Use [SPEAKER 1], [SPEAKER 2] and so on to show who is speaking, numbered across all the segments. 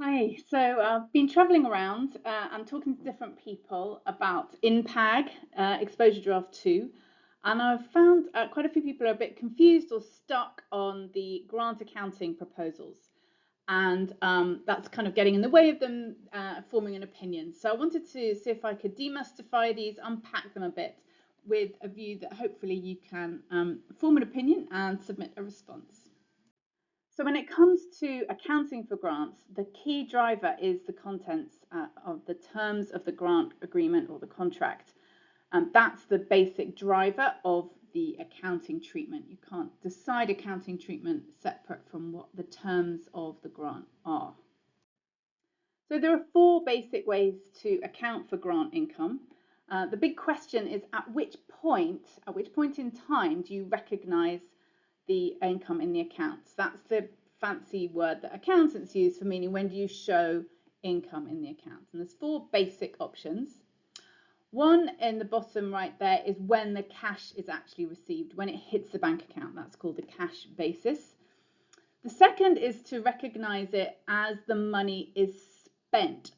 [SPEAKER 1] Hi, so I've been traveling around and talking to different people about INPAG, Exposure Draft 2, and I've found quite a few people are a bit confused or stuck on the grant accounting proposals, and that's kind of getting in the way of them forming an opinion. So I wanted to see if I could demystify these, unpack them a bit, with a view that hopefully you can form an opinion and submit a response. So when it comes to accounting for grants, the key driver is the contents of the terms of the grant agreement or the contract. That's the basic driver of the accounting treatment. You can't decide accounting treatment separate from what the terms of the grant are. So there are four basic ways to account for grant income. The big question is at which point in time do you recognise the income in the accounts? That's the fancy word that accountants use for meaning when do you show income in the accounts. And there's four basic options. One in the bottom right there is when the cash is actually received, when it hits the bank account. That's called the cash basis. The second is to recognise it as the money is spent.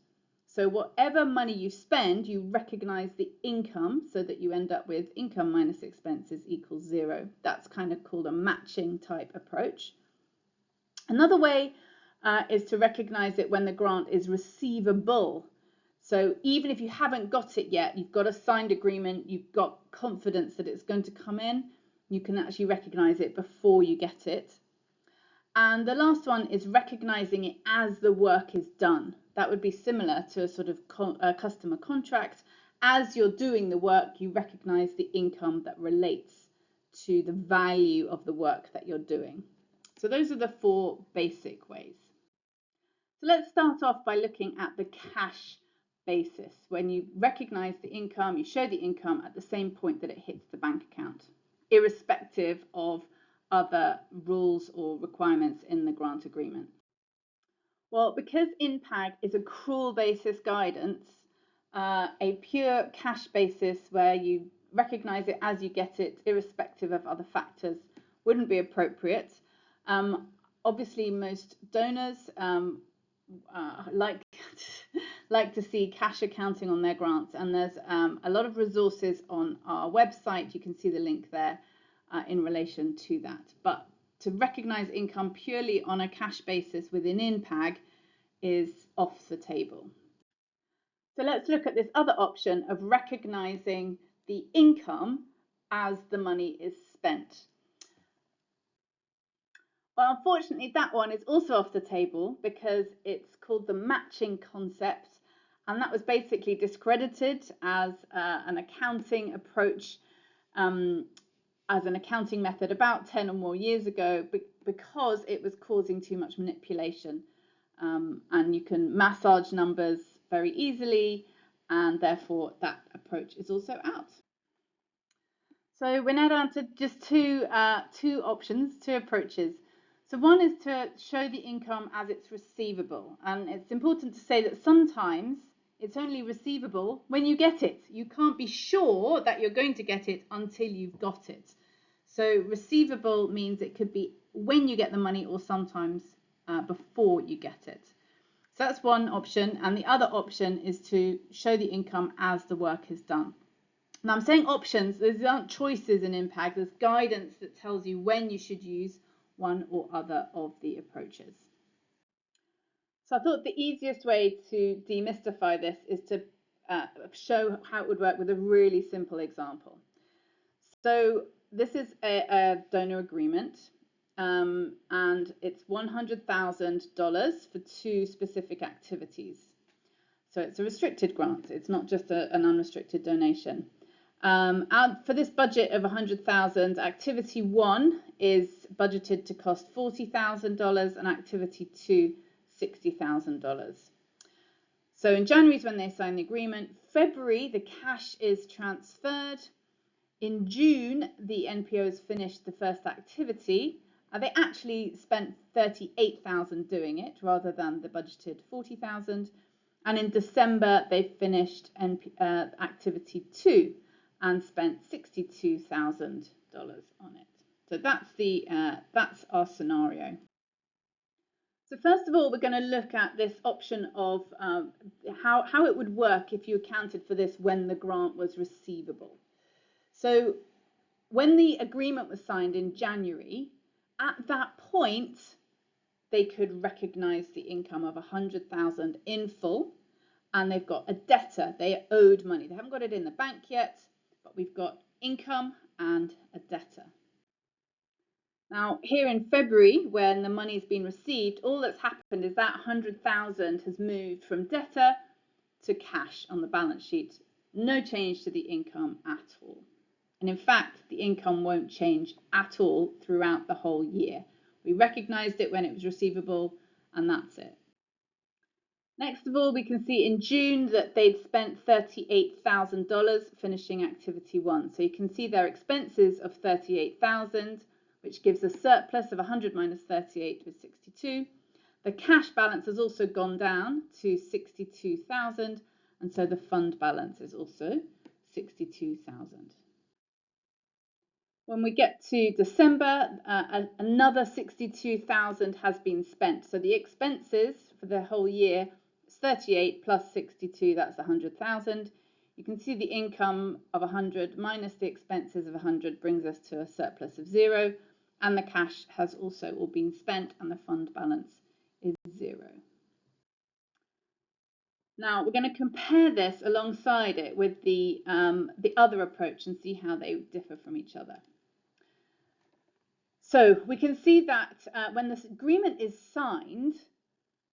[SPEAKER 1] So whatever money you spend, you recognise the income so that you end up with income minus expenses equals zero. That's kind of called a matching type approach. Another way is to recognise it when the grant is receivable. So even if you haven't got it yet, you've got a signed agreement, you've got confidence that it's going to come in, you can actually recognise it before you get it. And the last one is recognising it as the work is done. That would be similar to a sort of customer contract. As you're doing the work, you recognise the income that relates to the value of the work that you're doing. So those are the four basic ways. So let's start off by looking at the cash basis. When you recognise the income, you show the income at the same point that it hits the bank account, irrespective of other rules or requirements in the grant agreement. Well, because INPAG is accrual basis guidance, a pure cash basis where you recognise it as you get it, irrespective of other factors, wouldn't be appropriate. Obviously, most donors like to see cash accounting on their grants, and there's a lot of resources on our website. You can see the link there in relation to that. But to recognise income purely on a cash basis within INPAG is off the table. So let's look at this other option of recognising the income as the money is spent. Well, unfortunately, that one is also off the table because it's called the matching concept, and that was basically discredited as an accounting approach, as an accounting method about 10 or more years ago because it was causing too much manipulation. And you can massage numbers very easily, and therefore that approach is also out. So we're now down to just two options, two approaches. So one is to show the income as it's receivable. And it's important to say that sometimes it's only receivable when you get it. You can't be sure that you're going to get it until you've got it. So receivable means it could be when you get the money or sometimes before you get it. So that's one option. And the other option is to show the income as the work is done. Now I'm saying options, there aren't choices in INPAG, there's guidance that tells you when you should use one or other of the approaches. So I thought the easiest way to demystify this is to show how it would work with a really simple example. So this is a donor agreement, and it's $100,000 for two specific activities. So it's a restricted grant, it's not just an unrestricted donation. For this budget of $100,000, activity 1 is budgeted to cost $40,000 and activity 2 $60,000. So in January is when they sign the agreement. February, the cash is transferred. In June, the NPOs finished the first activity. They actually spent $38,000 doing it rather than the budgeted $40,000. And in December, they finished activity 2 and spent $62,000 on it. So that's our scenario. So first of all, we're going to look at this option of how it would work if you accounted for this when the grant was receivable. So when the agreement was signed in January, at that point, they could recognise the income of 100,000 in full, and they've got a debtor. They are owed money. They haven't got it in the bank yet, but we've got income and a debtor. Now, here in February, when the money's been received, all that's happened is that 100,000 has moved from debtor to cash on the balance sheet. No change to the income at all. And in fact, the income won't change at all throughout the whole year. We recognised it when it was receivable, and that's it. Next of all, we can see in June that they'd spent $38,000 finishing activity 1. So you can see their expenses of 38,000, which gives a surplus of 100 minus 38 was 62. The cash balance has also gone down to 62,000, and so the fund balance is also 62,000. When we get to December, another 62,000 has been spent. So the expenses for the whole year is 38 plus 62, that's 100,000. You can see the income of 100 minus the expenses of 100 brings us to a surplus of 0, and the cash has also all been spent, and the fund balance is 0. Now we're going to compare this alongside it with the other approach and see how they differ from each other. So we can see that when this agreement is signed,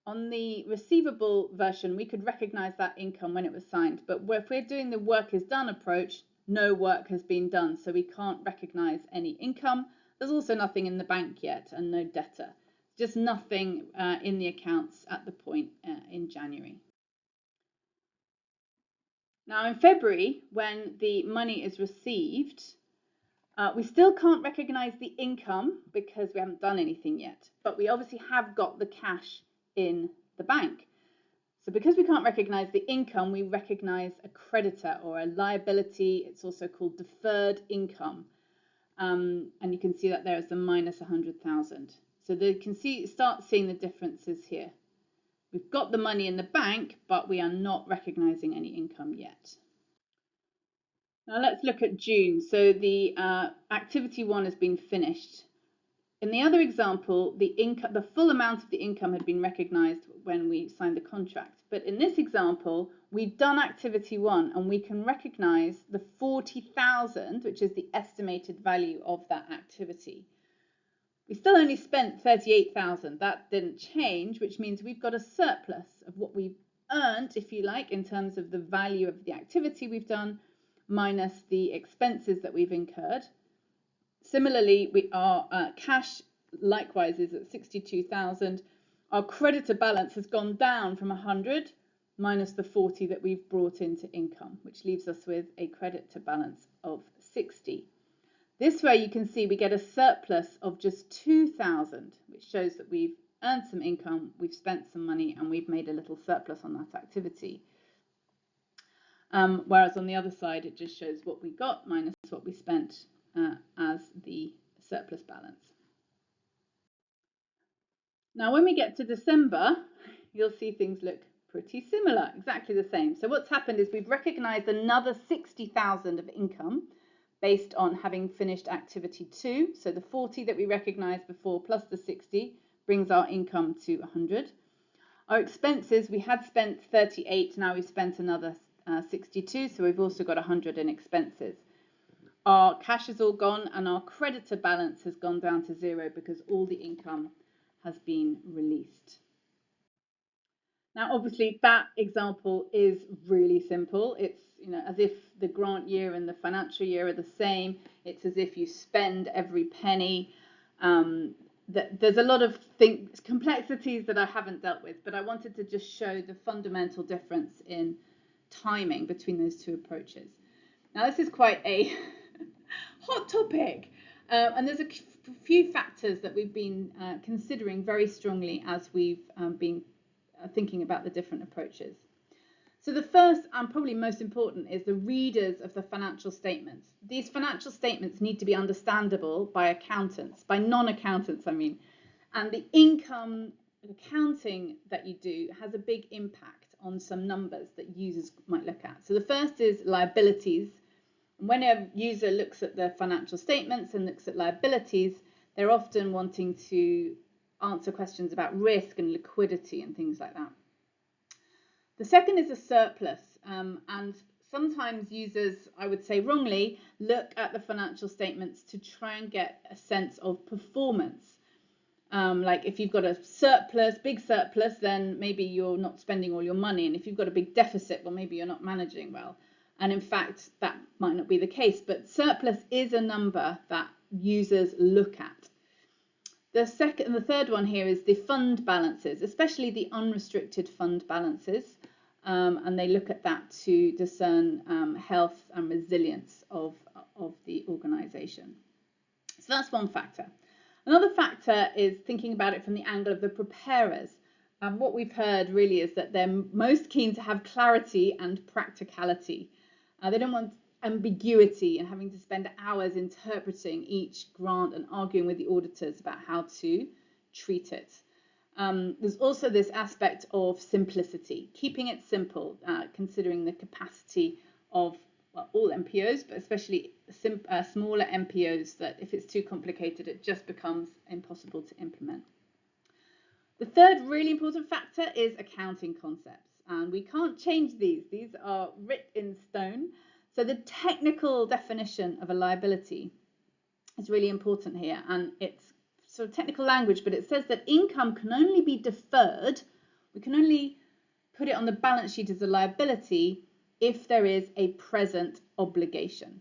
[SPEAKER 1] on the receivable version, we could recognize that income when it was signed. But if we're doing the work is done approach, no work has been done, so we can't recognize any income. There's also nothing in the bank yet and no debtor. Just nothing in the accounts at the point in January. Now in February, when the money is received, we still can't recognize the income because we haven't done anything yet, but we obviously have got the cash in the bank. So because we can't recognize the income, we recognize a creditor or a liability. It's also called deferred income. And you can see that there is the minus 100,000. So they can start seeing the differences here. We've got the money in the bank, but we are not recognizing any income yet. Now let's look at June. So the activity 1 has been finished. In the other example, the full amount of the income had been recognized when we signed the contract. But in this example, we've done activity 1 and we can recognize the 40,000, which is the estimated value of that activity. We still only spent 38,000. That didn't change, which means we've got a surplus of what we've earned, if you like, in terms of the value of the activity we've done, minus the expenses that we've incurred. Similarly, our cash likewise is at 62,000. Our creditor balance has gone down from 100 minus the 40 that we've brought into income, which leaves us with a creditor balance of 60. This way you can see we get a surplus of just 2,000, which shows that we've earned some income, we've spent some money, and we've made a little surplus on that activity. Whereas on the other side, it just shows what we got minus what we spent as the surplus balance. Now, when we get to December, you'll see things look pretty similar, exactly the same. So what's happened is we've recognized another 60,000 of income based on having finished activity 2. So the 40 that we recognized before plus the 60 brings our income to 100. Our expenses, we had spent 38, now we've spent another 62, so we've also got 100 in expenses. Our cash is all gone and our creditor balance has gone down to 0 because all the income has been released. Now, obviously, that example is really simple. It's as if the grant year and the financial year are the same. It's as if you spend every penny. There's a lot of complexities that I haven't dealt with, but I wanted to just show the fundamental difference in timing between those two approaches. Now, this is quite a hot topic, and there's a few factors that we've been considering very strongly as we've been thinking about the different approaches. So the first and probably most important is the readers of the financial statements. These financial statements need to be understandable by accountants, by non-accountants, I mean. And the income accounting that you do has a big impact on some numbers that users might look at. So the first is liabilities. When a user looks at the financial statements and looks at liabilities, they're often wanting to answer questions about risk and liquidity and things like that. The second is a surplus, and sometimes users, I would say wrongly, look at the financial statements to try and get a sense of performance. Like if you've got a surplus, big surplus, then maybe you're not spending all your money. And if you've got a big deficit, well, maybe you're not managing well. And in fact, that might not be the case. But surplus is a number that users look at. The third one here is the fund balances, especially the unrestricted fund balances. And they look at that to discern health and resilience of the organization. So that's one factor. Another factor is thinking about it from the angle of the preparers. And what we've heard really is that they're most keen to have clarity and practicality. They don't want ambiguity and having to spend hours interpreting each grant and arguing with the auditors about how to treat it. There's also this aspect of simplicity, keeping it simple, considering the capacity of all MPOs, but especially smaller MPOs, that if it's too complicated, it just becomes impossible to implement. The third really important factor is accounting concepts, and we can't change these. These are written in stone. So the technical definition of a liability is really important here, and it's sort of technical language, but it says that income can only be deferred. We can only put it on the balance sheet as a liability if there is a present obligation.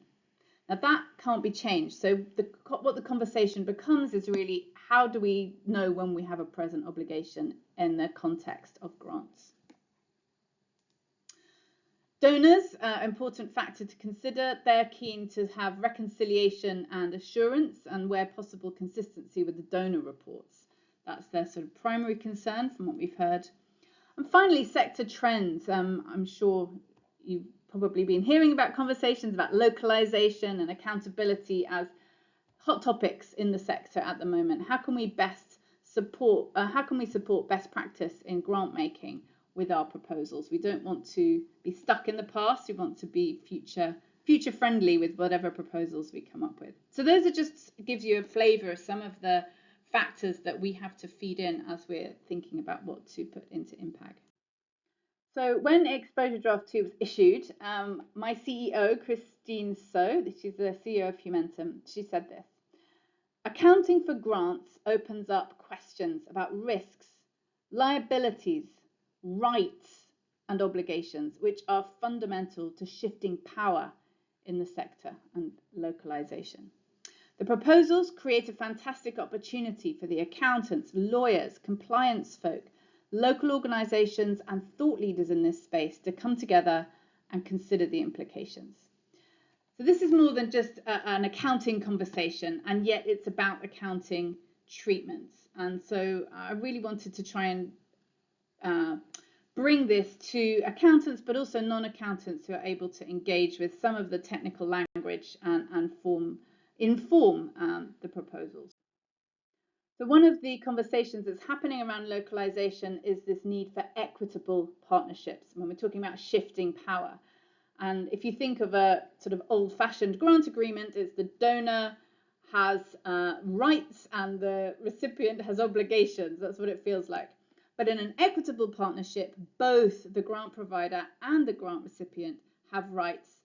[SPEAKER 1] Now that can't be changed. So what the conversation becomes is really, how do we know when we have a present obligation in the context of grants? Donors, important factor to consider. They're keen to have reconciliation and assurance, and where possible, consistency with the donor reports. That's their sort of primary concern from what we've heard. And finally, sector trends. I'm sure you've probably been hearing about conversations about localization and accountability as hot topics in the sector at the moment. How can we best support, best practice in grant making with our proposals? We don't want to be stuck in the past. We want to be future friendly with whatever proposals we come up with. So those are just gives you a flavour of some of the factors that we have to feed in as we're thinking about what to put into INPAG. So when Exposure Draft 2 was issued, my CEO, Christine So, she's the CEO of Humentum, she said this: accounting for grants opens up questions about risks, liabilities, rights and obligations, which are fundamental to shifting power in the sector and localization. The proposals create a fantastic opportunity for the accountants, lawyers, compliance folk, local organisations and thought leaders in this space to come together and consider the implications. So this is more than just an accounting conversation, and yet it's about accounting treatments. And so I really wanted to try and bring this to accountants, but also non-accountants who are able to engage with some of the technical language and inform the proposals. So one of the conversations that's happening around localization is this need for equitable partnerships when we're talking about shifting power. And if you think of a sort of old-fashioned grant agreement, it's the donor has rights and the recipient has obligations. That's what it feels like. But in an equitable partnership, both the grant provider and the grant recipient have rights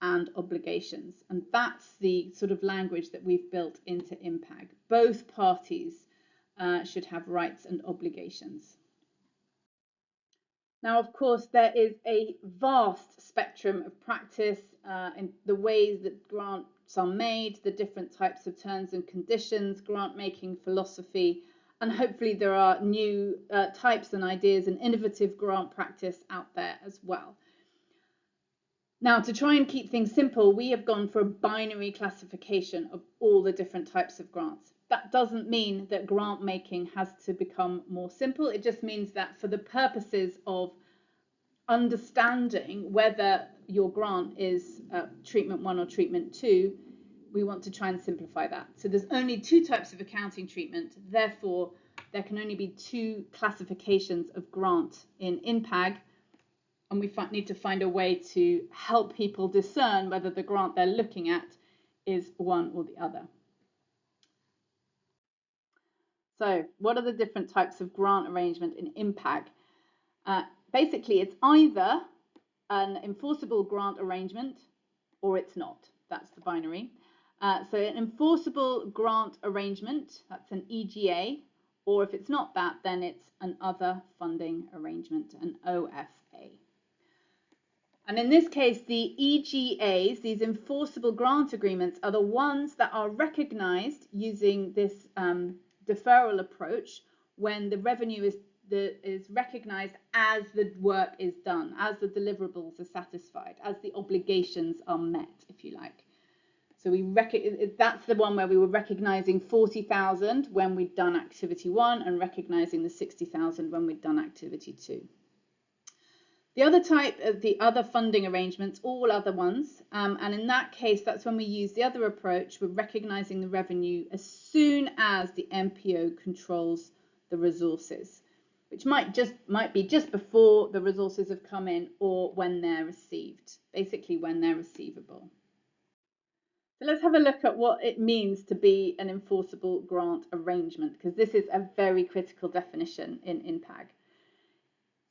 [SPEAKER 1] and obligations. And that's the sort of language that we've built into INPAG. Both parties should have rights and obligations. Now, of course, there is a vast spectrum of practice in the ways that grants are made, the different types of terms and conditions, grant making philosophy, and hopefully there are new types and ideas and innovative grant practice out there as well. Now, to try and keep things simple, we have gone for a binary classification of all the different types of grants. That doesn't mean that grant making has to become more simple. It just means that for the purposes of understanding whether your grant is treatment 1 or treatment 2, we want to try and simplify that. So there's only 2 types of accounting treatment. Therefore, there can only be 2 classifications of grant in INPAG, and we need to find a way to help people discern whether the grant they're looking at is one or the other. So what are the different types of grant arrangement in INPAG? Basically, it's either an enforceable grant arrangement or it's not. That's the binary. So an enforceable grant arrangement, that's an EGA, or if it's not that, then it's an other funding arrangement, an OFA. And in this case, the EGAs, these enforceable grant agreements, are the ones that are recognized using this deferral approach when the revenue is recognized as the work is done, as the deliverables are satisfied, as the obligations are met, if you like. So that's the one where we were recognizing 40,000 when we'd done activity 1 and recognizing the 60,000 when we'd done activity 2. The other type of the other funding arrangements, all other ones, and in that case, that's when we use the other approach. We're recognizing the revenue as soon as the MPO controls the resources, which might be just before the resources have come in or when they're received, basically when they're receivable. So let's have a look at what it means to be an enforceable grant arrangement, because this is a very critical definition in INPAG.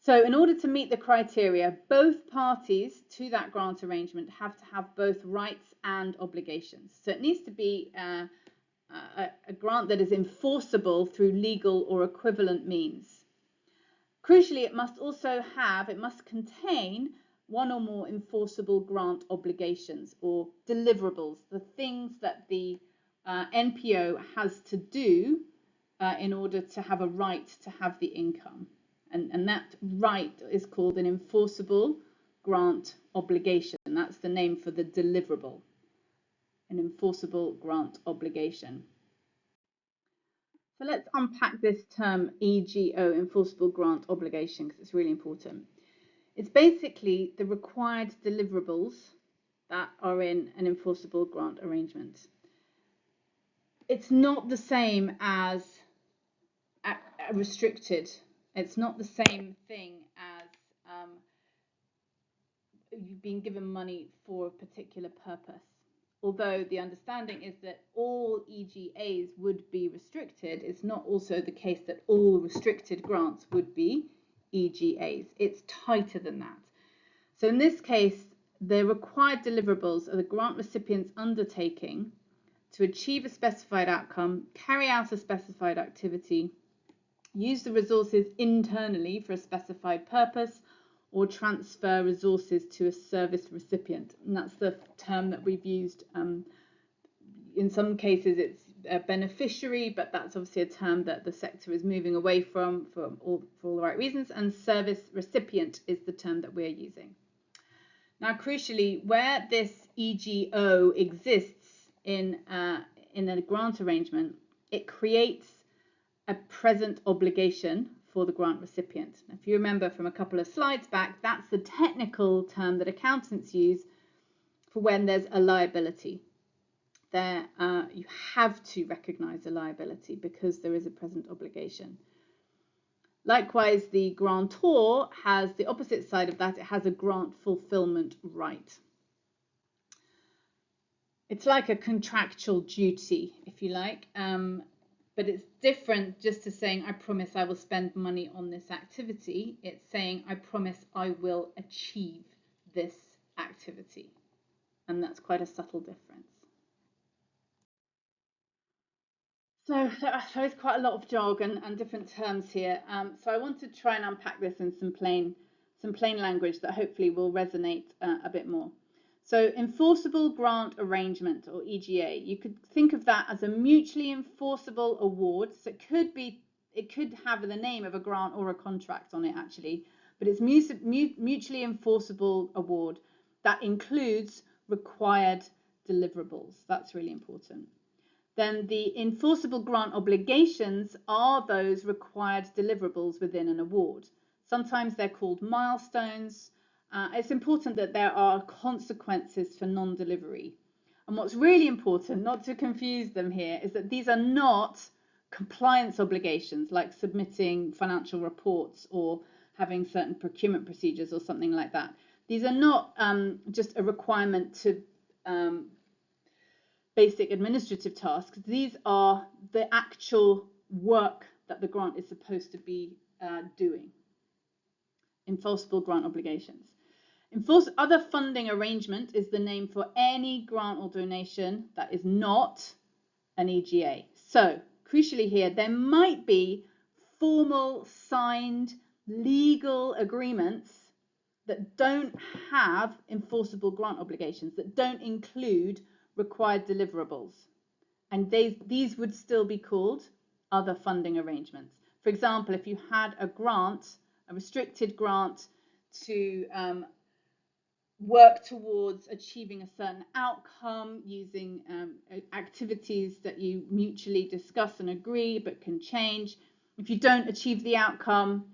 [SPEAKER 1] So in order to meet the criteria, both parties to that grant arrangement have to have both rights and obligations. So it needs to be a grant that is enforceable through legal or equivalent means. Crucially, it must contain one or more enforceable grant obligations or deliverables, the things that the NPO has to do in order to have a right to have the income. And that right is called an enforceable grant obligation. That's the name for the deliverable, an enforceable grant obligation. So let's unpack this term EGO, enforceable grant obligation, because it's really important. It's basically the required deliverables that are in an enforceable grant arrangement. It's not the same as a restricted. It's not the same thing as you've been given money for a particular purpose. Although the understanding is that all EGAs would be restricted, it's not also the case that all restricted grants would be EGAs. It's tighter than that. So in this case, the required deliverables are the grant recipient's undertaking to achieve a specified outcome, carry out a specified activity, use the resources internally for a specified purpose, or transfer resources to a service recipient. And that's the term that we've used. In some cases, it's a beneficiary, but that's obviously a term that the sector is moving away from for all the right reasons. And service recipient is the term that we're using. Now, crucially, where this EGO exists in a grant arrangement, it creates a present obligation for the grant recipient. If you remember from a couple of slides back, that's the technical term that accountants use for when there's a liability. There, you have to recognize a liability because there is a present obligation. Likewise, the grantor has the opposite side of that. It has a grant fulfillment right. It's like a contractual duty, if you like, but it's different just to saying, I promise I will spend money on this activity. It's saying, I promise I will achieve this activity. And that's quite a subtle difference. So there's quite a lot of jargon and different terms here. So I want to try and unpack this in some plain language that hopefully will resonate a bit more. So enforceable grant arrangement, or EGA, you could think of that as a mutually enforceable award. So it could have the name of a grant or a contract on it actually, but it's mutually enforceable award that includes required deliverables. That's really important. Then the enforceable grant obligations are those required deliverables within an award. Sometimes they're called milestones. It's important that there are consequences for non-delivery. And what's really important, not to confuse them here, is that these are not compliance obligations like submitting financial reports or having certain procurement procedures or something like that. These are not just a requirement to basic administrative tasks. These are the actual work that the grant is supposed to be doing. Enforceable grant obligations. Other funding arrangement is the name for any grant or donation that is not an EGA. So, crucially here, there might be formal, signed, legal agreements that don't have enforceable grant obligations, that don't include required deliverables. And these would still be called other funding arrangements. For example, if you had a grant, a restricted grant to work towards achieving a certain outcome using activities that you mutually discuss and agree but can change. If you don't achieve the outcome,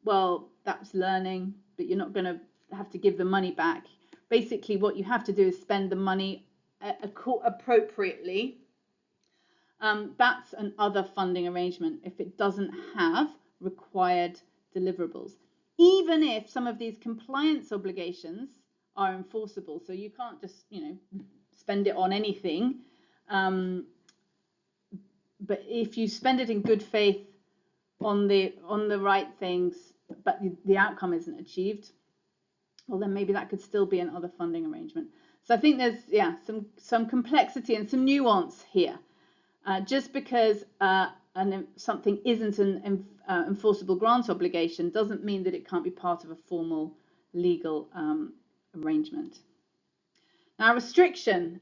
[SPEAKER 1] well, that's learning, but you're not going to have to give the money back. Basically, what you have to do is spend the money appropriately. That's an other funding arrangement if it doesn't have required deliverables, even if some of these compliance obligations are enforceable. So you can't just, spend it on anything. But if you spend it in good faith on the right things, but the outcome isn't achieved, well, then maybe that could still be an other funding arrangement. So I think there's some complexity and some nuance here. Just because something isn't an enforceable grant obligation doesn't mean that it can't be part of a formal legal arrangement. Now, restriction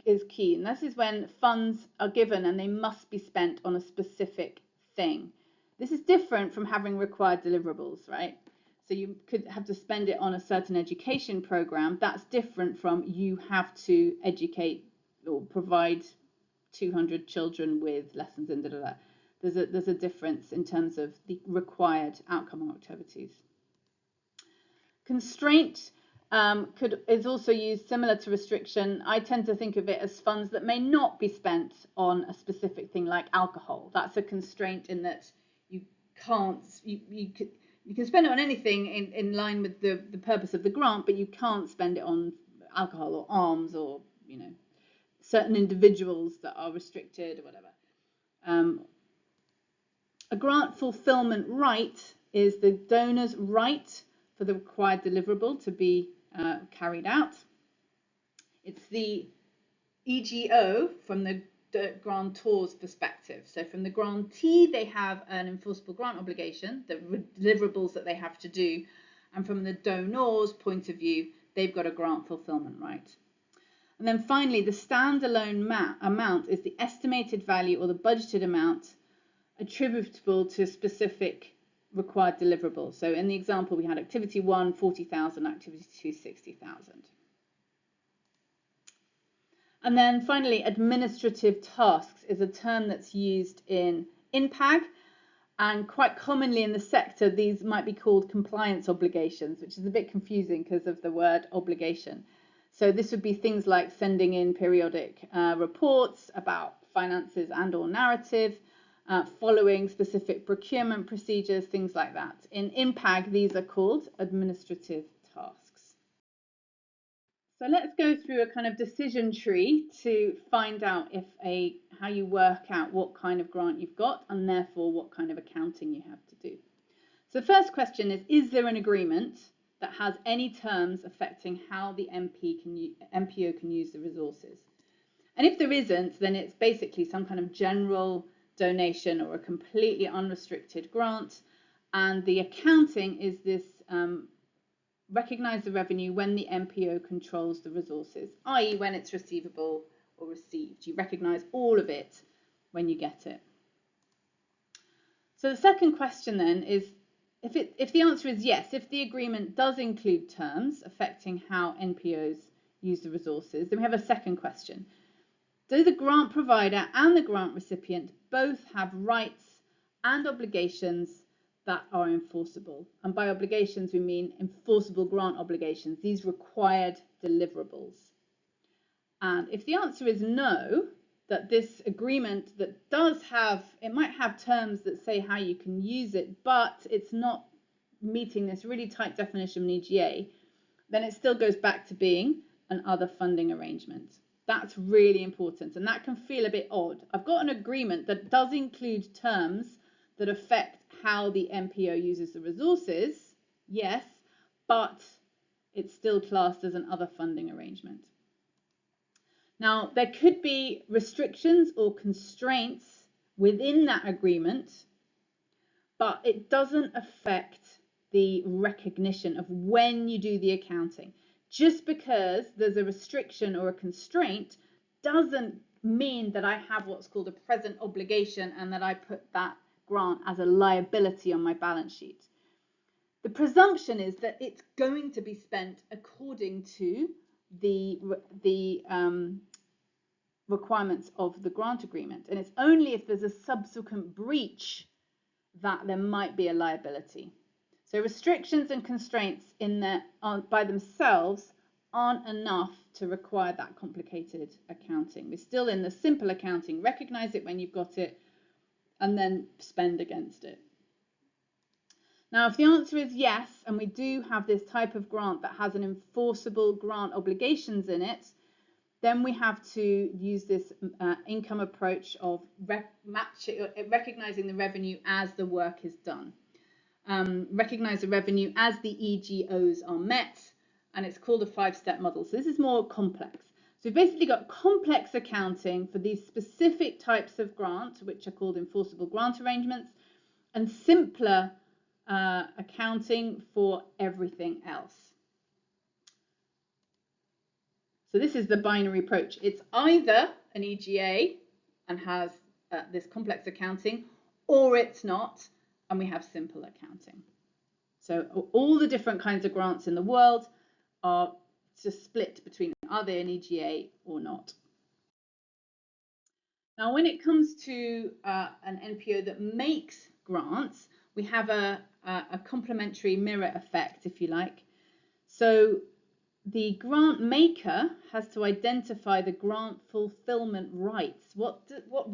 [SPEAKER 1] is key, and this is when funds are given and they must be spent on a specific thing. This is different from having required deliverables, right? So you could have to spend it on a certain education program. That's different from you have to educate or provide 200 children with lessons and There's a difference in terms of the required outcome activities. Constraint is also used similar to restriction. I tend to think of it as funds that may not be spent on a specific thing like alcohol. That's a constraint in that you can't, you can spend it on anything in line with the purpose of the grant, but you can't spend it on alcohol or arms or, certain individuals that are restricted or whatever. A grant fulfillment right is the donor's right for the required deliverable to be carried out. It's the EGO from the grantor's perspective. So from the grantee, they have an enforceable grant obligation, the deliverables that they have to do. And from the donor's point of view, they've got a grant fulfillment right. And then finally, the standalone amount is the estimated value or the budgeted amount attributable to a specific required deliverable. So in the example, we had activity 1, 40,000, activity 2, 60,000. And then finally, administrative tasks is a term that's used in INPAG, and quite commonly in the sector, these might be called compliance obligations, which is a bit confusing because of the word obligation. So this would be things like sending in periodic reports about finances and or narrative, following specific procurement procedures, things like that. In INPAG, these are called administrative tasks. So let's go through a kind of decision tree to find out how you work out what kind of grant you've got and therefore what kind of accounting you have to do. So the first question is there an agreement that has any terms affecting how the MPO can use the resources? And if there isn't, then it's basically some kind of general donation or a completely unrestricted grant. And the accounting is this recognize the revenue when the MPO controls the resources, i.e. when it's receivable or received. You recognize all of it when you get it. So the second question then is, if the answer is yes, if the agreement does include terms affecting how NPOs use the resources, then we have a second question. Do the grant provider and the grant recipient both have rights and obligations that are enforceable? And by obligations, we mean enforceable grant obligations, these required deliverables. And if the answer is no, that this agreement that does have, it might have terms that say how you can use it, but it's not meeting this really tight definition of an EGA, then it still goes back to being an other funding arrangement. That's really important, and that can feel a bit odd. I've got an agreement that does include terms that affect how the MPO uses the resources, yes, but it's still classed as an other funding arrangement. Now, there could be restrictions or constraints within that agreement, but it doesn't affect the recognition of when you do the accounting. Just because there's a restriction or a constraint doesn't mean that I have what's called a present obligation and that I put that grant as a liability on my balance sheet. The presumption is that it's going to be spent according to the requirements of the grant agreement, and it's only if there's a subsequent breach that there might be a liability. So restrictions and constraints in there by themselves aren't enough to require that complicated accounting. We're still in the simple accounting, recognize it when you've got it, and then spend against it. Now, if the answer is yes, and we do have this type of grant that has an enforceable grant obligations in it, then we have to use this income approach of recognizing the revenue as the work is done. Recognize the revenue as the EGOs are met, and it's called a 5-step model. So this is more complex. So we've basically got complex accounting for these specific types of grant, which are called enforceable grant arrangements, and simpler accounting for everything else. So this is the binary approach. It's either an EGA and has this complex accounting, or it's not, and we have simple accounting. So all the different kinds of grants in the world are just split between are they an EGA or not. Now, when it comes to an NPO that makes grants, we have a complementary mirror effect, if you like. So the grant maker has to identify the grant fulfillment rights. What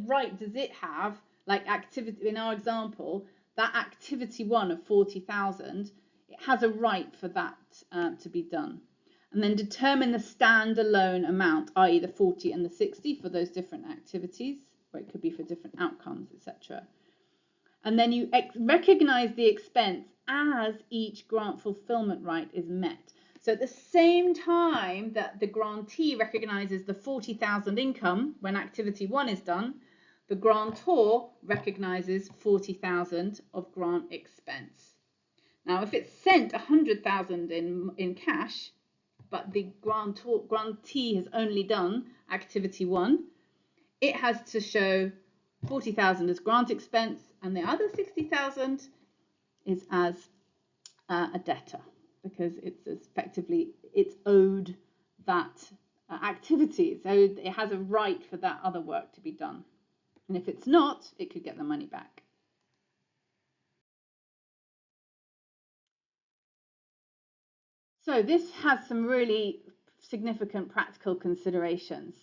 [SPEAKER 1] right does it have? Like activity, in our example, that activity 1 of 40,000, it has a right for that to be done. And then determine the standalone amount, i.e. the 40 and the 60 for those different activities, or it could be for different outcomes, etc. And then you recognize the expense as each grant fulfillment right is met. So at the same time that the grantee recognizes the 40,000 income when activity 1 is done, the grantor recognizes 40,000 of grant expense. Now, if it's sent 100,000 in cash, but the grantee has only done activity 1, it has to show 40,000 as grant expense, and the other 60,000 is as a debtor, because it's effectively it's owed that activity. So it has a right for that other work to be done. And if it's not, it could get the money back. So this has some really significant practical considerations.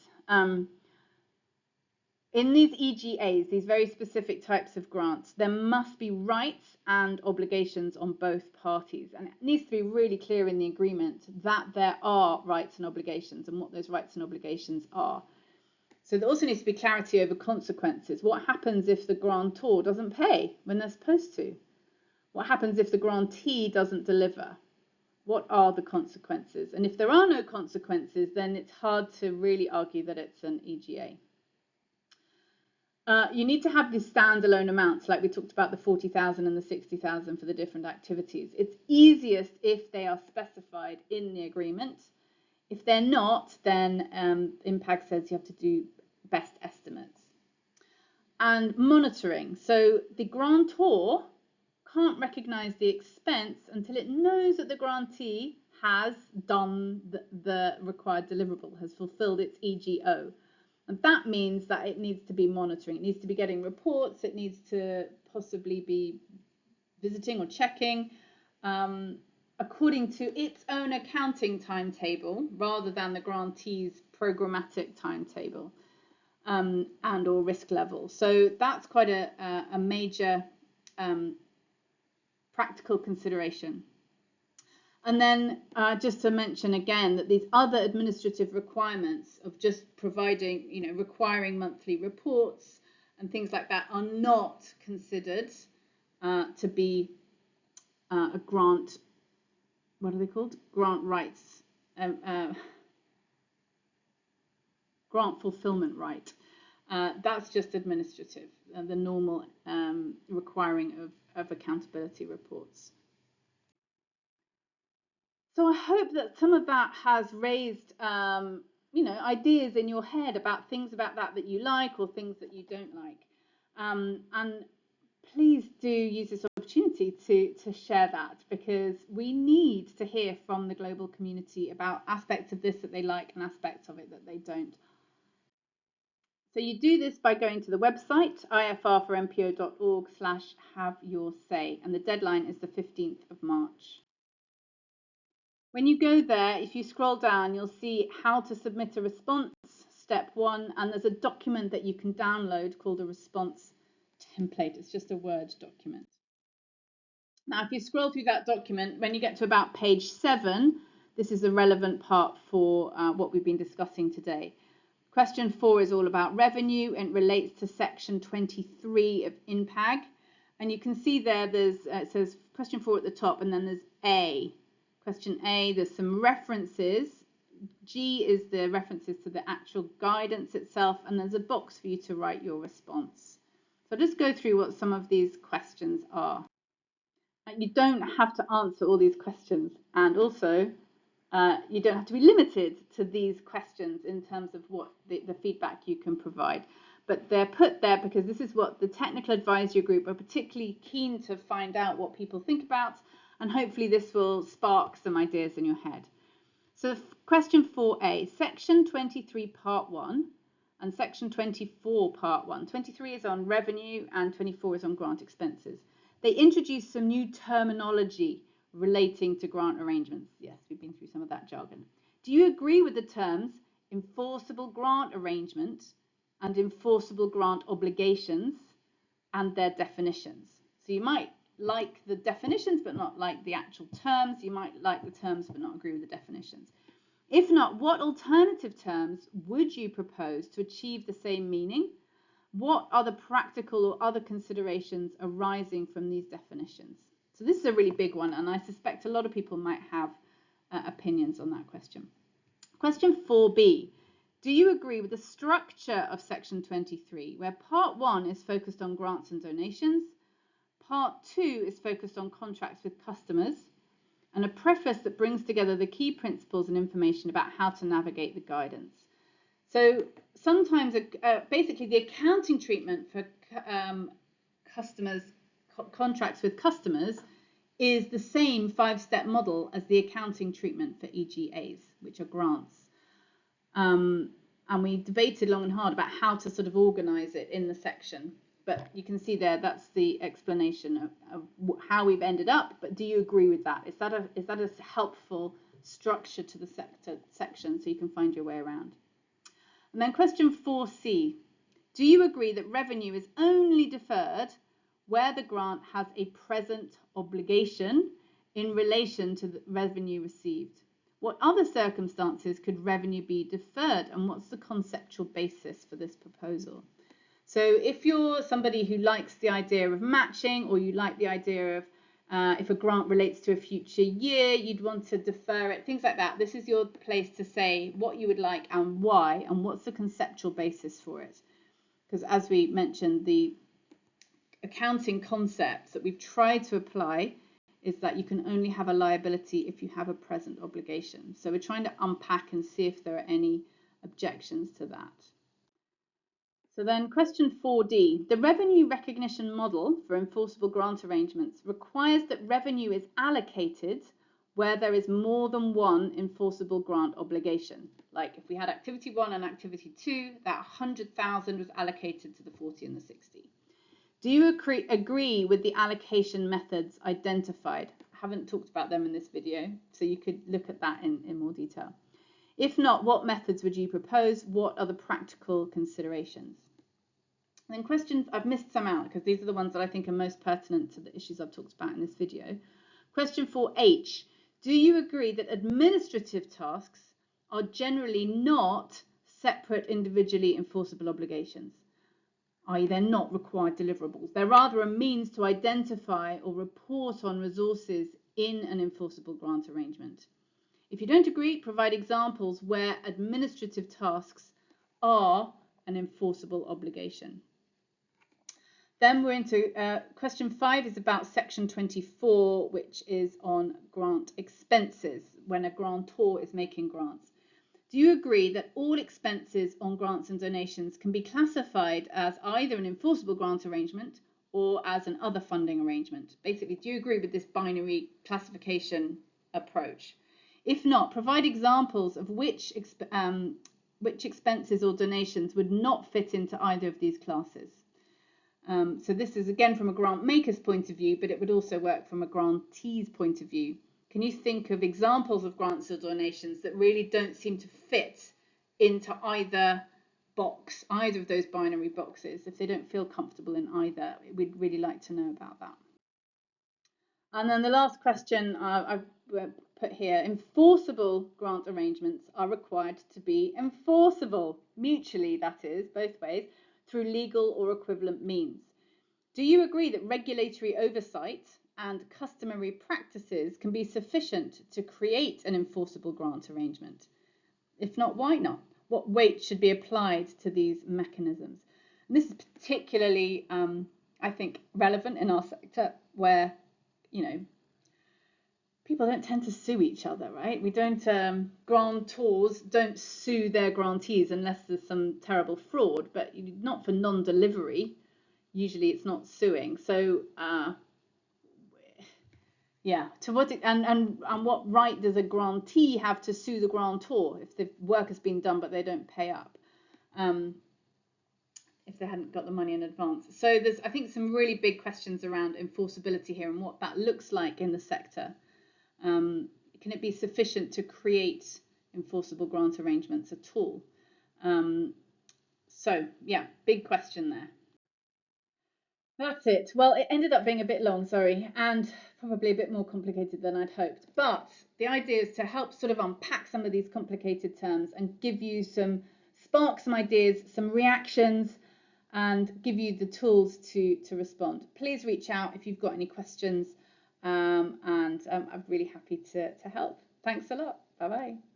[SPEAKER 1] In these EGAs, these very specific types of grants, there must be rights and obligations on both parties. And it needs to be really clear in the agreement that there are rights and obligations and what those rights and obligations are. So there also needs to be clarity over consequences. What happens if the grantor doesn't pay when they're supposed to? What happens if the grantee doesn't deliver? What are the consequences? And if there are no consequences, then it's hard to really argue that it's an EGA. You need to have these standalone amounts, like we talked about the 40,000 and the 60,000 for the different activities. It's easiest if they are specified in the agreement. If they're not, then INPAG says you have to do best estimates. And monitoring. So the grantor can't recognize the expense until it knows that the grantee has done the required deliverable, has fulfilled its EGO. And that means that it needs to be monitoring. It needs to be getting reports. It needs to possibly be visiting or checking according to its own accounting timetable rather than the grantee's programmatic timetable. and or risk level. So that's quite a major practical consideration. And then just to mention again that these other administrative requirements of just providing, requiring monthly reports and things like that are not considered to be a grant. What are they called? Grant rights, grant fulfillment right. That's just administrative, the normal requiring of accountability reports. So I hope that some of that has raised, ideas in your head about things about that you like or things that you don't like. And please do use this opportunity to share that, because we need to hear from the global community about aspects of this that they like and aspects of it that they don't. So you do this by going to the website ifr4mpo.org/have-your-say, and the deadline is the 15th of March. When you go there, if you scroll down, you'll see how to submit a response, step 1, and there's a document that you can download called a response template. It's just a Word document. Now, if you scroll through that document, when you get to about page 7, this is the relevant part for what we've been discussing today. Question 4 is all about revenue and relates to section 23 of INPAG. And you can see there, it says question 4 at the top, and then there's A. Question A, there's some references. G is the references to the actual guidance itself, and there's a box for you to write your response. So I'll just go through what some of these questions are. You don't have to answer all these questions, and also you don't have to be limited to these questions in terms of what the feedback you can provide. But they're put there because this is what the technical advisory group are particularly keen to find out what people think about, and hopefully this will spark some ideas in your head. So question 4A, section 23 part 1 and section 24 part 1. 23 is on revenue and 24 is on grant expenses. They introduced some new terminology relating to grant arrangements. Yes, we've been through some of that jargon. Do you agree with the terms enforceable grant arrangement and enforceable grant obligations and their definitions? So you might like the definitions but not like the actual terms. You might like the terms but not agree with the definitions. If not, what alternative terms would you propose to achieve the same meaning? What are the practical or other considerations arising from these definitions? So this is a really big one, and I suspect a lot of people might have opinions on that question. Question 4B. Do you agree with the structure of section 23, where part 1 is focused on grants and donations, part 2 is focused on contracts with customers, and a preface that brings together the key principles and information about how to navigate the guidance? So sometimes basically the accounting treatment for contracts with customers is the same 5-step model as the accounting treatment for EGAs, which are grants. And we debated long and hard about how to sort of organize it in the section. But you can see there, that's the explanation of how we've ended up. But do you agree with that? Is that a helpful structure to the section so you can find your way around? And then question 4C. Do you agree that revenue is only deferred where the grant has a present obligation in relation to the revenue received? What other circumstances could revenue be deferred, and what's the conceptual basis for this proposal? So if you're somebody who likes the idea of matching, or you like the idea of if a grant relates to a future year, you'd want to defer it, things like that, this is your place to say what you would like and why, and what's the conceptual basis for it. Because as we mentioned, the accounting concepts that we've tried to apply is that you can only have a liability if you have a present obligation. So we're trying to unpack and see if there are any objections to that. So then question 4D, the revenue recognition model for enforceable grant arrangements requires that revenue is allocated where there is more than one enforceable grant obligation. Like if we had activity 1 and activity 2, that 100,000 was allocated to the 40 and the 60. Do you agree with the allocation methods identified? I haven't talked about them in this video, so you could look at that in more detail. If not, what methods would you propose? What are the practical considerations? And then questions, I've missed some out because these are the ones that I think are most pertinent to the issues I've talked about in this video. Question 4H, do you agree that administrative tasks are generally not separate individually enforceable obligations? i.e. they're not required deliverables. They're rather a means to identify or report on resources in an enforceable grant arrangement. If you don't agree, provide examples where administrative tasks are an enforceable obligation. Then we're into question 5 is about section 24, which is on grant expenses when a grantor is making grants. Do you agree that all expenses on grants and donations can be classified as either an enforceable grant arrangement or as an other funding arrangement? Basically, do you agree with this binary classification approach? If not, provide examples of which expenses or donations would not fit into either of these classes. So this is again from a grant maker's point of view, but it would also work from a grantee's point of view. Can you think of examples of grants or donations that really don't seem to fit into either box, either of those binary boxes? If they don't feel comfortable in either, we'd really like to know about that. And then the last question I've put here, enforceable grant arrangements are required to be enforceable, mutually, that is, both ways, through legal or equivalent means. Do you agree that regulatory oversight and customary practices can be sufficient to create an enforceable grant arrangement? If not, why not? What weight should be applied to these mechanisms? And this is particularly, I think, relevant in our sector where, you know, people don't tend to sue each other, right? We don't, grantors don't sue their grantees unless there's some terrible fraud, but not for non-delivery. Usually it's not suing. So, yeah, to what and what right does a grantee have to sue the grantor if the work has been done but they don't pay up, if they hadn't got the money in advance? So there's, I think, some really big questions around enforceability here and what that looks like in the sector. Can it be sufficient to create enforceable grant arrangements at all? So yeah, big question there. That's it. Well, it ended up being a bit long, sorry, and probably a bit more complicated than I'd hoped. But the idea is to help sort of unpack some of these complicated terms and give you spark some ideas, some reactions, and give you the tools to respond. Please reach out if you've got any questions, and I'm really happy to help. Thanks a lot. Bye-bye.